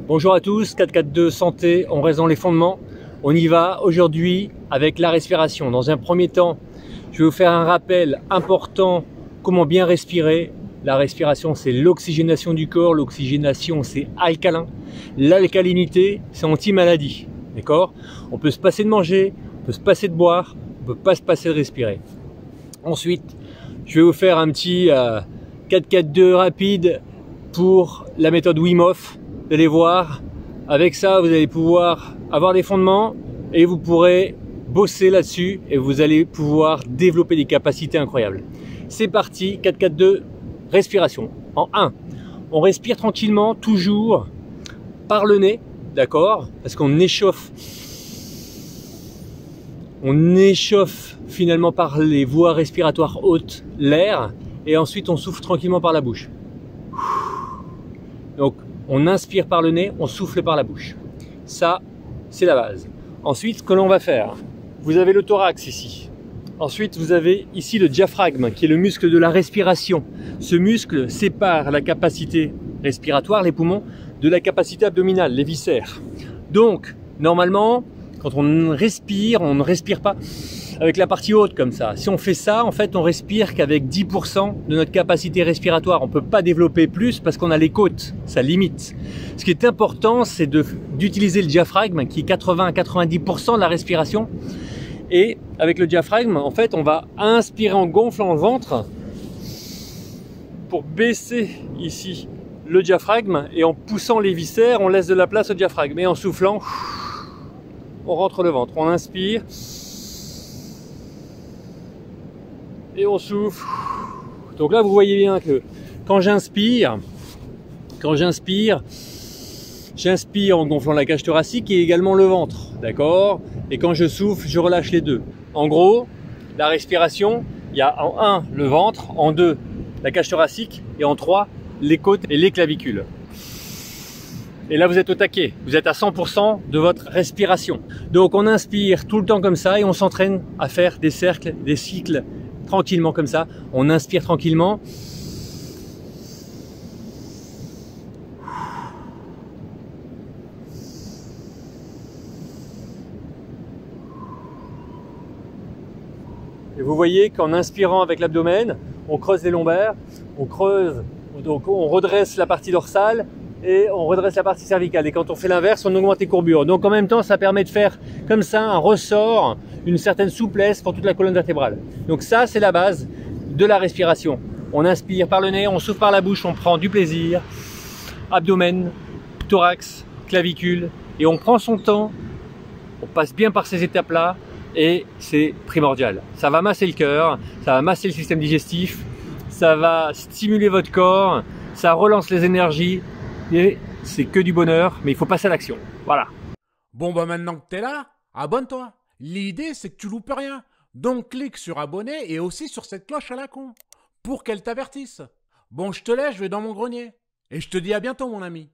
Bonjour à tous, 442 Santé, on reste dans les fondements. On y va aujourd'hui avec la respiration. Dans un premier temps, je vais vous faire un rappel important, comment bien respirer. La respiration, c'est l'oxygénation du corps, l'oxygénation, c'est alcalin. L'alcalinité, c'est anti-maladie, d'accord? On peut se passer de manger, on peut se passer de boire, on peut pas se passer de respirer. Ensuite, je vais vous faire un petit 4-4-2 rapide pour la méthode Wim Hof. Vous allez voir, avec ça, vous allez pouvoir avoir des fondements et vous pourrez bosser là-dessus et vous allez pouvoir développer des capacités incroyables. C'est parti, 4-4-2, respiration. En 1, on respire tranquillement, toujours par le nez, d'accord? Parce qu'on échauffe. On échauffe finalement par les voies respiratoires hautes l'air et ensuite on souffle tranquillement par la bouche. Donc on inspire par le nez, on souffle par la bouche. Ça, c'est la base. Ensuite, ce que l'on va faire, vous avez le thorax ici. Ensuite, vous avez ici le diaphragme qui est le muscle de la respiration. Ce muscle sépare la capacité respiratoire, les poumons, de la capacité abdominale, les viscères. Donc, normalement, quand on ne respire pas avec la partie haute comme ça. Si on fait ça, en fait, on respire qu'avec 10% de notre capacité respiratoire. On ne peut pas développer plus parce qu'on a les côtes, ça limite. Ce qui est important, c'est d'utiliser le diaphragme qui est 80 à 90% de la respiration. Et avec le diaphragme, en fait, on va inspirer en gonflant le ventre pour baisser ici le diaphragme et en poussant les viscères, on laisse de la place au diaphragme. Et en soufflant, on rentre le ventre. On inspire. Et on souffle. Donc là, vous voyez bien que quand j'inspire, j'inspire en gonflant la cage thoracique et également le ventre, d'accord? Et quand je souffle, je relâche les deux. En gros, la respiration, il y a en 1 le ventre, en 2 la cage thoracique et en 3 les côtes et les clavicules. Et là, vous êtes au taquet, vous êtes à 100% de votre respiration. Donc on inspire tout le temps comme ça et on s'entraîne à faire des cercles, des cycles tranquillement comme ça. On inspire tranquillement. Et vous voyez qu'en inspirant avec l'abdomen, on creuse les lombaires, on creuse, donc on redresse la partie dorsale et on redresse la partie cervicale. Et quand on fait l'inverse, on augmente les courbures. Donc en même temps, ça permet de faire comme ça un ressort, une certaine souplesse pour toute la colonne vertébrale. Donc ça, c'est la base de la respiration. On inspire par le nez, on souffle par la bouche, on prend du plaisir. Abdomen, thorax, clavicule. Et on prend son temps, on passe bien par ces étapes-là. Et c'est primordial. Ça va masser le cœur, ça va masser le système digestif, ça va stimuler votre corps, ça relance les énergies et c'est que du bonheur, mais il faut passer à l'action. Voilà. Bon bah maintenant que t'es là, abonne-toi. L'idée c'est que tu loupes rien. Donc clique sur abonner et aussi sur cette cloche à la con pour qu'elle t'avertisse. Bon je te laisse, je vais dans mon grenier. Et je te dis à bientôt mon ami.